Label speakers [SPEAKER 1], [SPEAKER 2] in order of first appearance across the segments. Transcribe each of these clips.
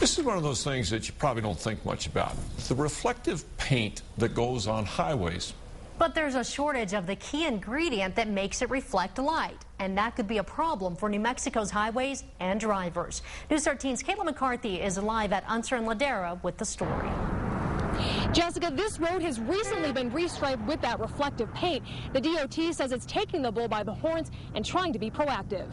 [SPEAKER 1] This is one of those things that you probably don't think much about. The reflective paint that goes on highways.
[SPEAKER 2] But there's a shortage of the key ingredient that makes it reflect light, and that could be a problem for New Mexico's highways and drivers. News 13's Caitlin McCarthy is live at Unser and Ladera with the story.
[SPEAKER 3] Jessica, this road has recently been restriped with that reflective paint. The DOT says it's taking the bull by the horns and trying to be proactive.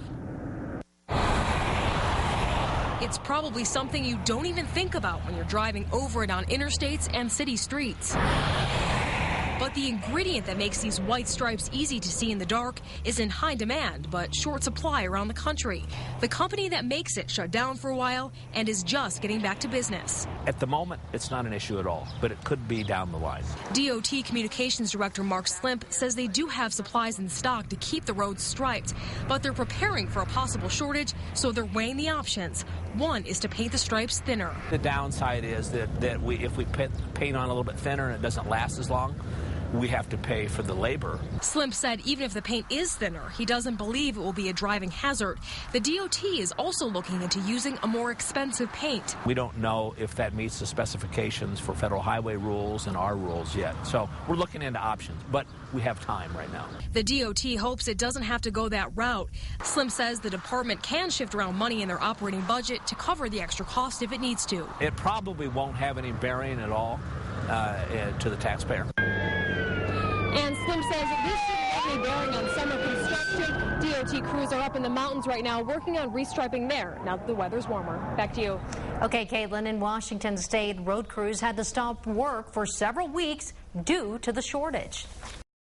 [SPEAKER 4] It's probably something you don't even think about when you're driving over it on interstates and city streets. But the ingredient that makes these white stripes easy to see in the dark is in high demand, but short supply around the country. The company that makes it shut down for a while and is just getting back to business.
[SPEAKER 5] At the moment, it's not an issue at all, but it could be down the line.
[SPEAKER 4] DOT Communications Director Mark Slimp says they do have supplies in stock to keep the roads striped, but they're preparing for a possible shortage, so they're weighing the options. One is to paint the stripes thinner.
[SPEAKER 5] The downside is that if we paint on a little bit thinner and it doesn't last as long, we have to pay for the labor.
[SPEAKER 4] Slimp said even if the paint is thinner, he doesn't believe it will be a driving hazard. The DOT is also looking into using a more expensive paint.
[SPEAKER 5] We don't know if that meets the specifications for federal highway rules and our rules yet. So we're looking into options, but we have time right now.
[SPEAKER 4] The DOT hopes it doesn't have to go that route. Slimp says the department can shift around money in their operating budget to cover the extra cost if it needs to.
[SPEAKER 5] It probably won't have any bearing at all to the taxpayer.
[SPEAKER 3] And Slim says this shouldn't have any bearing on summer construction. DOT crews are up in the mountains right now working on restriping there now that the weather's warmer. Back to you.
[SPEAKER 2] Okay, Caitlin, in Washington State, road crews had to stop work for several weeks due to the shortage.